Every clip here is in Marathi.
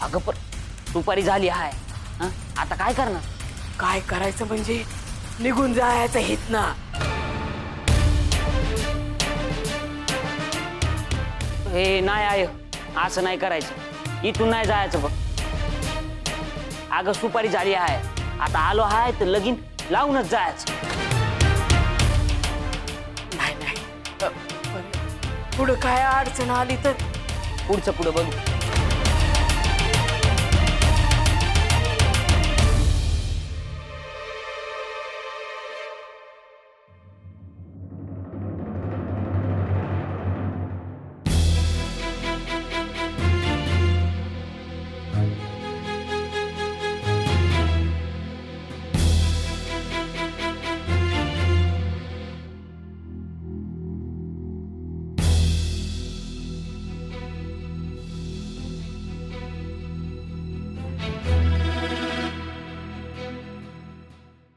अगं पण दुपारी झाली आहे. आता काय करणार? काय करायचं म्हणजे निघून जायचं हित ना. हे नाही आय, असं नाही करायचं. इथून नाही जायचं बघ. अगं सुपारी झाली आहे. आता आलो आहे तर लगीन लावूनच जायचं. नाही नाही पुढं काय अडचण आली तर पुढचं पुढं बघू.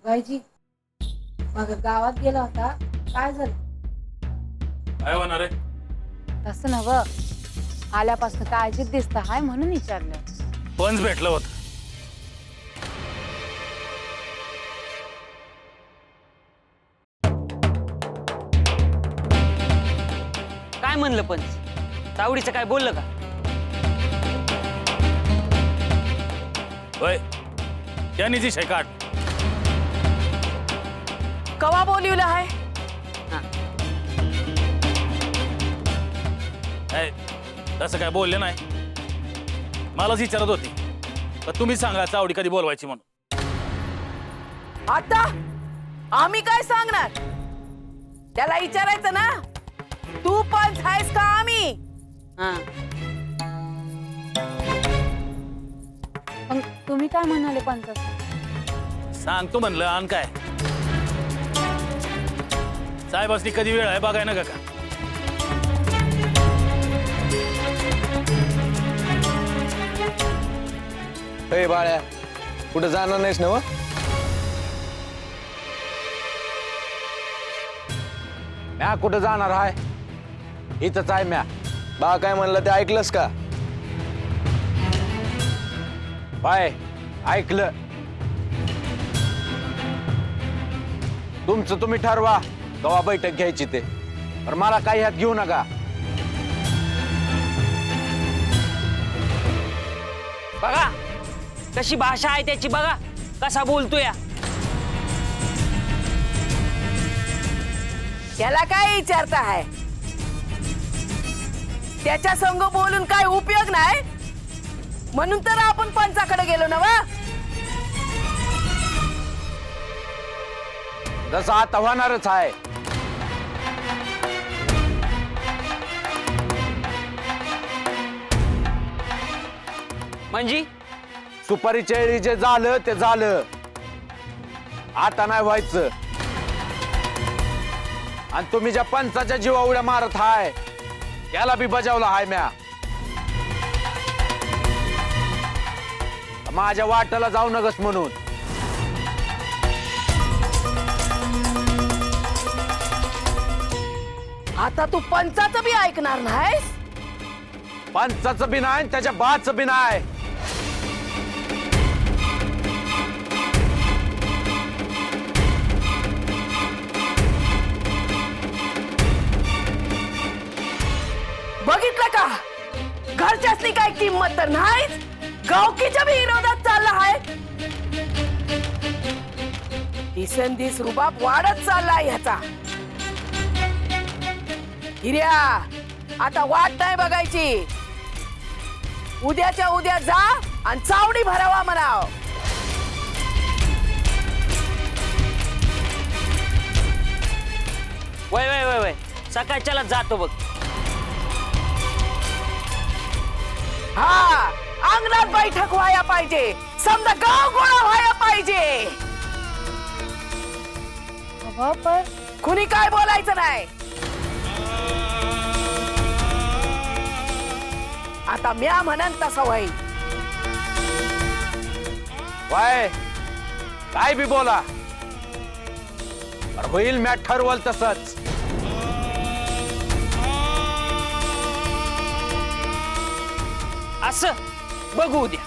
भाईजी मग गावात गेला होता, काय झालं? काय होणार आहे? तसं नव, आल्यापासून काळजीत दिसत हाय म्हणून विचारलं. पंच भेटलं होत. काय म्हणलं पंच? तावडीचं काय बोललं का? होय, त्यांनी जी शेकाट कवा बोलिवलं आहे? नाही, तसं काय बोलले नाही. मलाच विचारत होती, तर तुम्ही सांगा चावडी कधी बोलवायची म्हणून. आता आम्ही काय सांगणार? त्याला विचारायचं ना, तू पंच आहेस का आम्ही? पण तुम्ही काय म्हणाले पंच? सांगतो म्हणलं, आण काय साहेबासनी कधी वेळ आहे बघाय ना का? हे बाळ्या, कुठं जाणार नाहीस ना? म्या कुठं जाणार आहे? इथंच आहे म्या. बा काय म्हणलं ते ऐकलंस का? बाय, ऐकलं. तुमचं तुम्ही ठरवा कवा बैठक घ्यायची ते, पण मला काही ह्यात घेऊ नका. बघा कशी भाषा आहे त्याची, बघा कसा बोलतोय. त्याला काय विचारता आहे? त्याच्या संग बोलून काय उपयोग नाही, म्हणून तर आपण पंचाकडे गेलो ना. वा जसं आता होणारच आहे. म्हणजे सुपारीच्या वेळी जे झालं ते झालं, आता नाही व्हायचं. आणि तुम्ही ज्या पंचाच्या जीवा उड्या मारत हाय त्याला बी बजावला हाय म्या. माझ्या वाटाला जाऊ नगस म्हणून. आता तू पंचाचं बी ऐकणार नाहीस? पंचाचं बी नाही, त्याच्या बाचं बी नाही. बघितलं का, घरच्यासनी काय किंमत तर नाहीच, गावकीच्या बी विरोधात चालला आहे. दिवसेंदिवस रुबाब वाढत चाललाय ह्याचा. हिऱ्या, आता वाट नाही बघायची. उद्याच्या उद्या जा आणि चावडी भरावा म्हणाव. वय वय वय वय, सकाळच्याला जातो बघ. हा, अंगणात बैठक व्हायला पाहिजे, समजा गाव गोळा व्हायला पाहिजे. पण कुणी काय बोलायचं नाही. आता म्या म्हणन तसं होईल. वाय, काय बी बोला, पण होईल म्या ठरवल तसंच. असं बघू उद्या.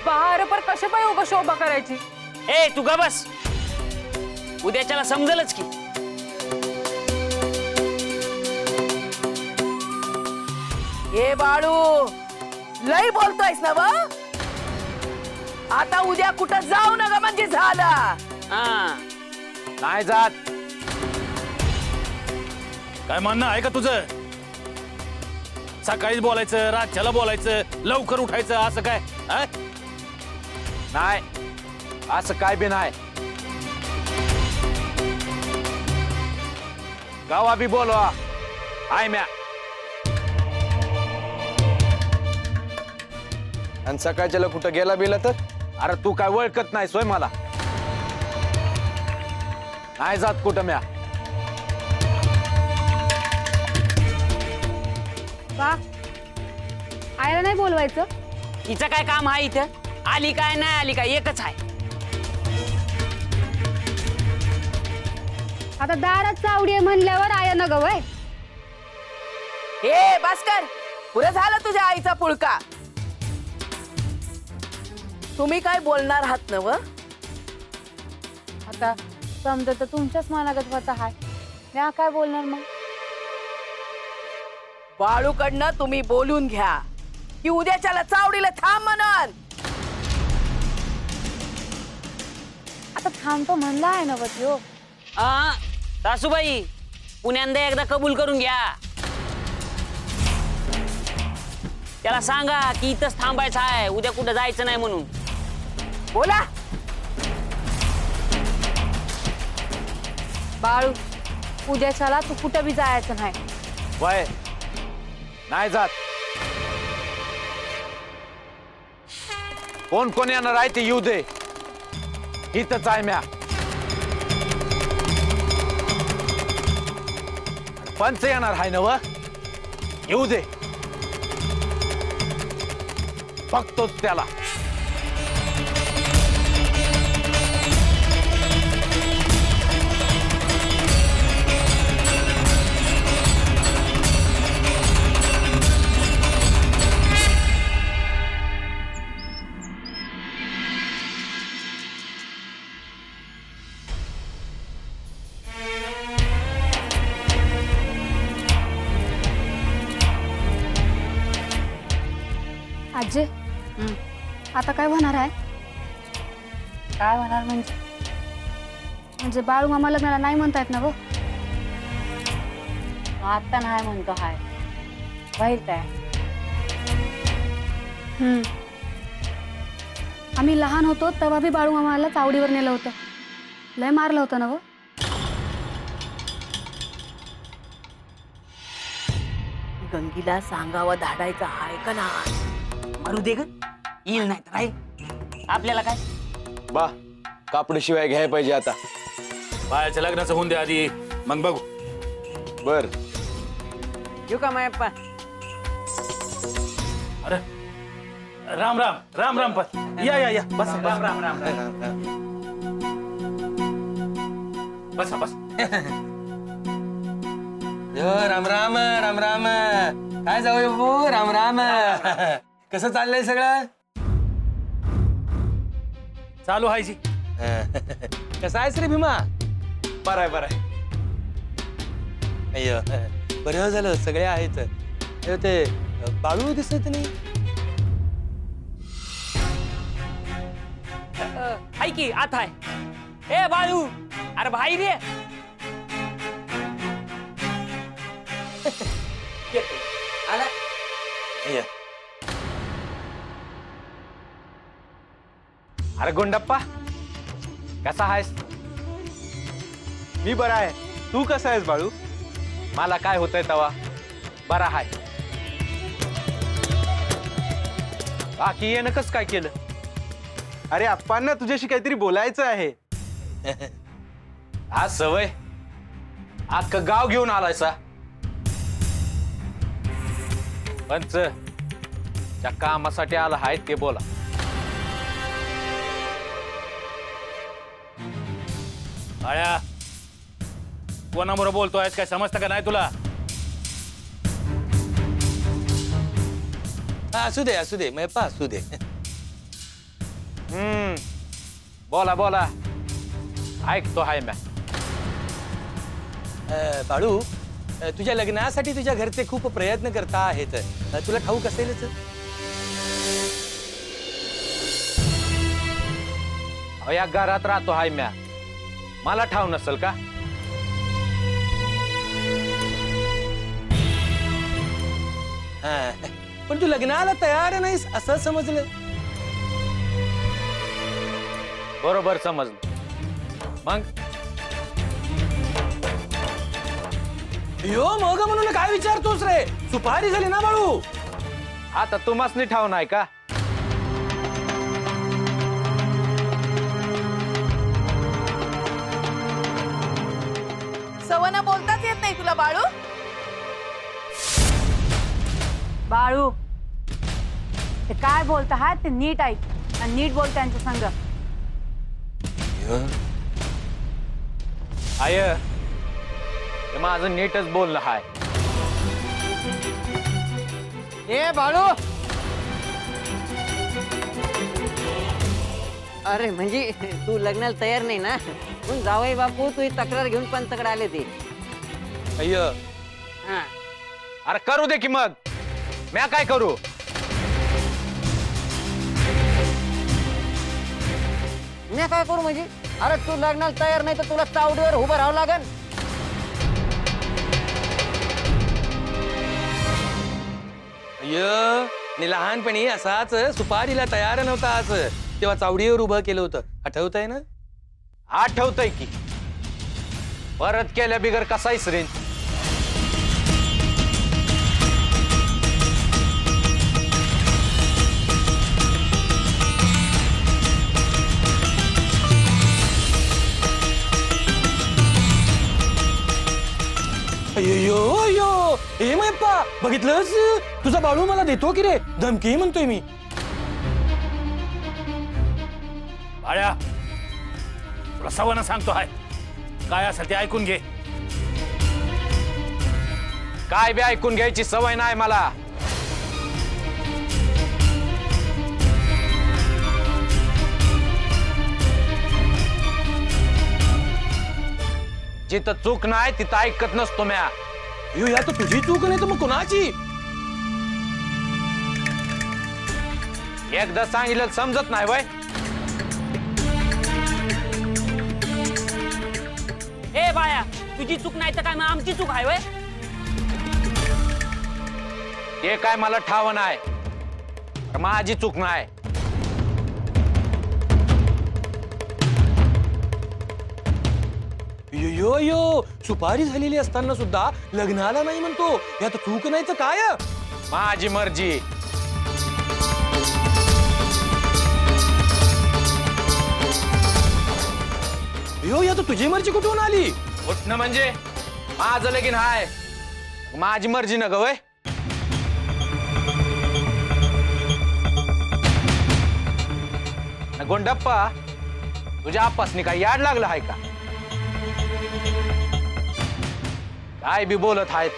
बाहेर पर कसे पाय उगा शोभा करायची. ए तू गा बस, उद्याच्याला समजलच की. ए बाळू, लई बोलतोयस ना व? आता उद्या कुठं जाऊ नका म्हणजे झालं. हा नाही जात. काय म्हणणं आहे का तुझं? सकाळीच बोलायचं, रातच्याला बोलायचं, लवकर उठायचं, असं काय हा? नाही, असं काय बी नाही. गावा बी बोलवा. आय म्या. आणि सकाळच्याला कुठं गेला बिला तर? अरे तू काय ओळखत नाही सोय मला. नाही जात कुठं म्या. का आईला नाही बोलवायचं? तिचं काय काम आहे इथं? आली काय नाही आली काय एकच आहे. आता दारात चावडी आहे म्हणल्यावर आया न गवय. हे भास्कर, पुरं झालं तुझ्या आईचा पुळका. तुम्ही काय बोलणार आहात ना व? आता समजा तर तुमच्याच मनागत होता हाय. म्या काय बोलणार मग? बाळूकडनं तुम्ही बोलून घ्या की उद्याच्याला चावडीला थांब म्हणन. आता थांबतो म्हणला आहे ना त्यो. सासूबाई, पुण्यांदा एकदा कबूल करून घ्या. त्याला सांगा की इथंच थांबायचं आहे, उद्या कुठं जायचं नाही म्हणून. बोला. बाळू, उद्याच्याला तू कुठं बी जायचं नाही. वय नाही जात. कोण कोण येणार आहे ते येऊ दे. इथंच आहे म्या. पंच येणार आहे ना व? येऊ दे. बघतोच त्याला. आजे, आता काय होणार आहे? काय होणार म्हणजे बाळू मामा लग्नाला नाही म्हणतायत ना गो? आता नाही म्हणतो हाय. होईल काय? आम्ही लहान होतो तेव्हा बी बाळू मामाला चावडीवर नेलं होतं. लय मारलं होतं ना गो? गंगीला सांगावं धाडायचं हाय का ना? मारू दे ग, येईल नाही तर राहील. आपल्याला काय? बा, कापड शिवाय घ्याय पाहिजे आता. बायाच्या लग्नाचं होऊन दे आधी, मग बघू. बर. येऊ का मायप्पा? अरे राम राम राम राम. पण या या या बस राम राम राम राम. बस बस. राम राम राम राम. काय जाऊ बाबू? राम राम. कसं चाललंय सगळं? चालू आहे जी. कसं आहेस रे भीमा? बराय बराय. अय्यो, बरं झालं सगळे आहेत. अय्यो, ते बाळू दिसत नाही. हाय की आत आहे. ए बाळू, अरे भाई रे. अय्यो. अरे गुंडप्पा, कसा आहेस? मी बरा आहे. तू कसा आहेस बाळू? मला काय होतंय तवा? बरा हाय. बाकी येणं कसं काय केलं? अरे आप्पांना तुझ्याशी काहीतरी बोलायचं आहे. आज सवय अख्खं गाव घेऊन आलाय सा. पंच, ज्या कामासाठी आला हाय ते बोला. आळ्या, कोणाबरोबर बोलतोय काय समजतं का नाही तुला? असू दे मैप्पा असू दे. बोला बोला, ऐकतो हाय म्या. बाळू, तुझ्या लग्नासाठी तुझ्या घरचे खूप प्रयत्न करता आहेत. तुला ठाऊक असेलच. अहो, या घरात राहतो हाय म्या, मला ठाव नसल का? पण तू लग्नाला तयार नाहीस असं समजलं. बरोबर समजलं. मग यो मग म्हणून काय विचारतोस रे? सुपारी झाली ना बाळू. आता तुम्हासनी ठाव नाही का? सवना बोलताच येत नाही तुला बाळू? बाळू, ते काय बोलत आहात ते नीट ऐक आणि नीट बोल त्यांच्या संग. आय, हे माझं नीटच बोलणं हाय. ए बाळू, अरे म्हणजे तू लग्नाला तयार नाही ना? पण जावई बापू तू ही तक्रार घेऊन पंतकडे आले ते. अय्य, हा, अरे करू दे की मग, म्या काय करू? मी काय करू म्हणजे? अरे तू लग्नाला तयार नाही तर तुला चावडीवर उभं राहावं लागेल. अय्य, आणि लहानपणी असाच सुपारीला तयार नव्हता आज, तेव्हा चावडीवर उभं केलं होतं. आठवतंय ना? आठवतंय की. परत केल्या बिगर कसा इसरेन? अय्यो अय्यो, हे मैप्पा बघितलंस? तुझा बाळू मला देतो की रे धमकी म्हणतोय मी. बाळ्या, तुला सवाना सांगतो हाय, काय असेल ते ऐकून घे. काय बी ऐकून घ्यायची सवय नाही मला. जिथं चूक नाही तिथं ऐकत नसतो म्या. अय्यो, या तर तुझी चूक नाही तर मग कोणाची? एकदा सांगितलं समजत नाही वय. ए बाया, तुझी चूक नाही तर काय मग आमची चूक आहे वय? ते काय मला ठाव नाही, तर माझी चूक नाही. अय्यो अय्यो, सुपारी झालेली असताना सुद्धा लग्नाला नाही म्हणतो. यात चूक नाही तर काय? माझी मर्जी. अय्यो, या तर तुझी मर्जी कुठून आली? उठणं म्हणजे माझं लगीन हाय, माझी मर्जी न ग वय. गोंडप्पा, तुझ्या आप्पासनी काय याड लागलं हाय का? काय बी बोलत आहेत.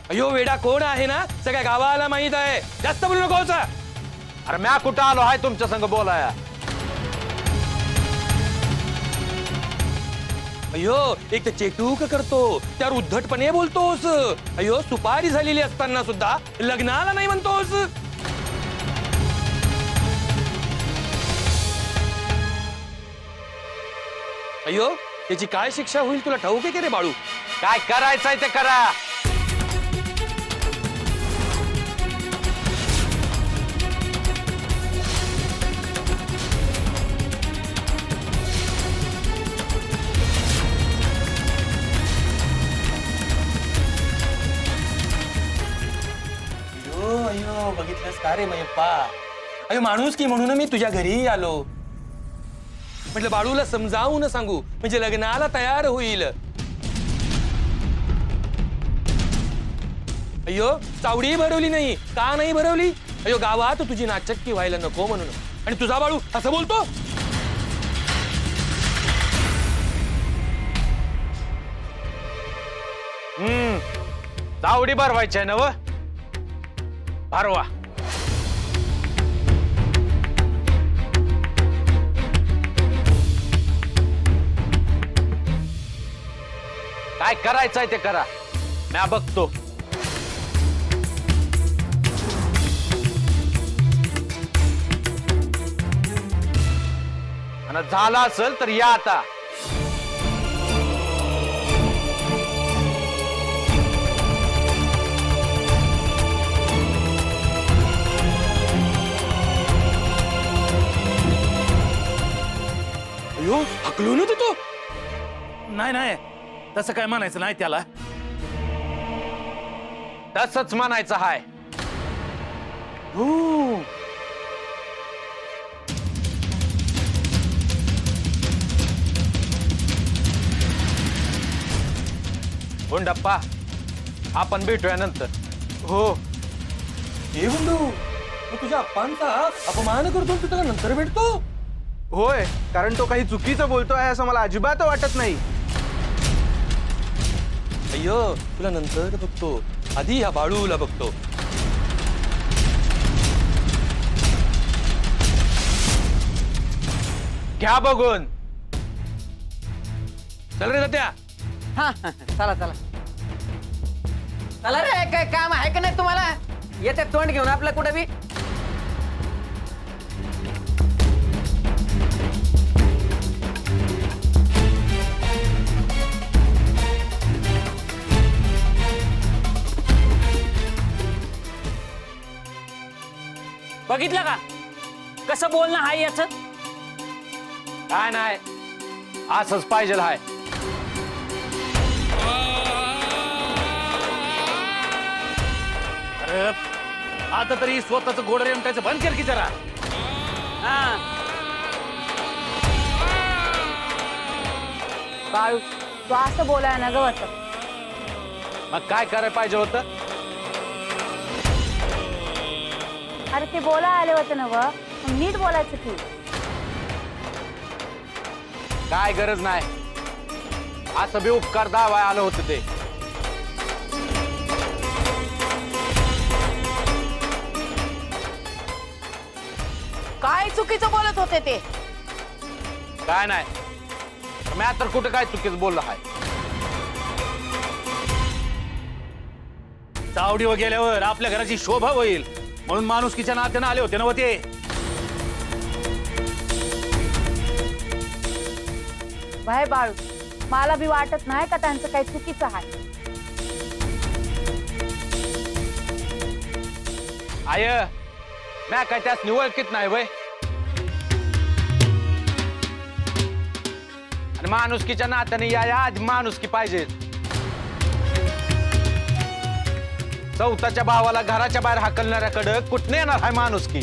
अय्यो वेडा कोण आहे ना सगळ्या गावाला माहित आहे. जास्त बोलू नकोस. अरे म्या कुठं आलो हाय तुमच्या संग बोलाया? अय्यो, एक तर चेटूक करतो, त्यावर उद्धटपणे बोलतोस. अय्यो, सुपारी झालेली असताना सुद्धा लग्नाला नाही म्हणतोस. अय्यो, त्याची काय शिक्षा होईल तुला ठाऊक आहे की रे बाळू? काय करायचंय ते करा. अय्यो अय्यो, बघितलंस का रे मयप्पा? अय्यो, माणूस की म्हणून मी तुझ्या घरी आलो. म्हटलं बाळूला समजावून सांगू म्हणजे लग्नाला तयार होईल. अय्यो, चावडी भरवली नाही का नाही भरवली? अय्यो, गावात तुझी नाचक्की व्हायला नको म्हणून. आणि तुझा बाळू असं बोलतो. तावडी भरवायची आहे ना व भरवा. काय करायचंय ते करा, म्या बघतो. आणि झाला असेल तर या आता. अयो हकलो ना तो. नाही नाही तसं काय म्हणायचं नाही त्याला. तसंच म्हणायचं हाय. गुंडप्पा आपण भेटूया नंतर. हो हे बंधू मग तुझ्या अप्पांचा अपमान करतो आणि तू त्याला नंतर भेटतो. होय, कारण तो काही चुकीचं बोलतोय असं मला अजिबात वाटत नाही. अय्यो तुला नंतर बघतो, आधी ह्या बाळूला बघतो. घ्या बघून. चल रे त्या. हा चला चला चला रे. काय काम आहे का नाही तुम्हाला? येते तोंड घेऊन आपलं कुठं बी. बघितलं का कसं बोलणं हाय याच. काय नाही असंच पाहिजे हाय. अरे आता तरी स्वतःच गोड रेमटायचं बंद कर की जरा. हा बाळू तू असं बोलाय ना गवत. मग काय करायला पाहिजे होतं? अरे ते बोलाय आले होते ना व, मग नीट बोलायचं की. काय गरज नाही, असं बी उपकार दावा आलं होतं ते. काय चुकीचं बोलत होते ते? काय नाही, मी तर कुठं काय चुकीचं बोललो हाय. तावडीवर गेल्यावर आपल्या घराची शोभा होईल म्हणून माणुसकीच्या नात्यानं आले होते ना व ते. बाय बाळू मला बी वाटत नाही का त्यांचं काही चुकीचं आहे. आय म्या काय त्यास निवळकीत नाही वय. आणि माणुसकीच्या नात्याने या आज माणुसकी पाहिजे. चौथाच्या भावाला घराच्या बाहेर हाकलणाऱ्याकडे कुठने येणार आहे माणुसकी?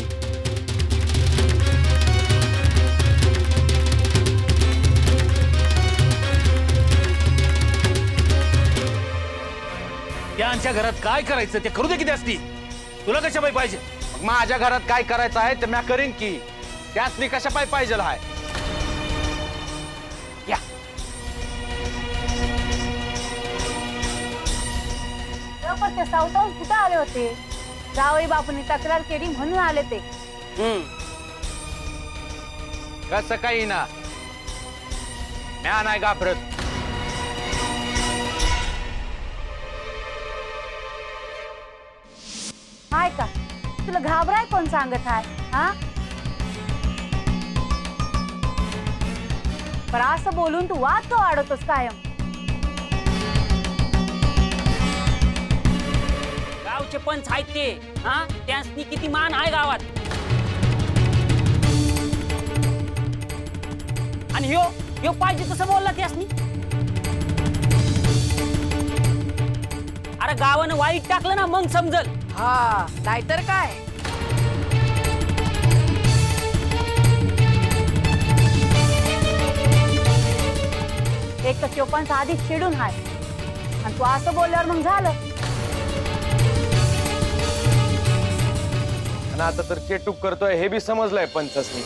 त्यांच्या घरात काय करायचं ते करू दे किती असती. तुला कशा पाई पाहिजे? मग माझ्या घरात काय करायचं आहे ते म्या करीन की. त्यासनी कशा पाय पाहिजे हाय. या पण ते सावताहून कुठं आले होते? जावई बापूंनी तक्रार केली म्हणून आले ते. कसं काही ना, म्या नाही घाबरत. हाय का तुला घाबराय कोण सांगत आहे? हा पण असं बोलून तू वाद का वाढवतोस कायम? गावचे पंच आहेत ते. हा त्यांनी किती मान आहे गावात. आणि ह्यो ह्यो पाहिजे तसं बोलला त्यासनी. अरे गावानं वाईट टाकलं ना मग समजल. हा नाहीतर काय. एक तर चोपांचा आधीच चिडून हाय आणि तू असं बोलल्यावर मग झालं. आणि आता तर चेटूक करतोय हे बी समजलंय पंचासनी.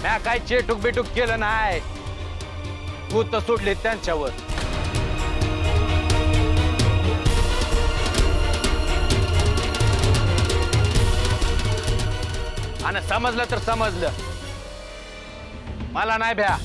म्या म्या काय चेटूक बिटूक केलं नाही. तू तर सोडले त्यांच्यावर. आणि समजलं तर समजलं, मला नाही भ्या.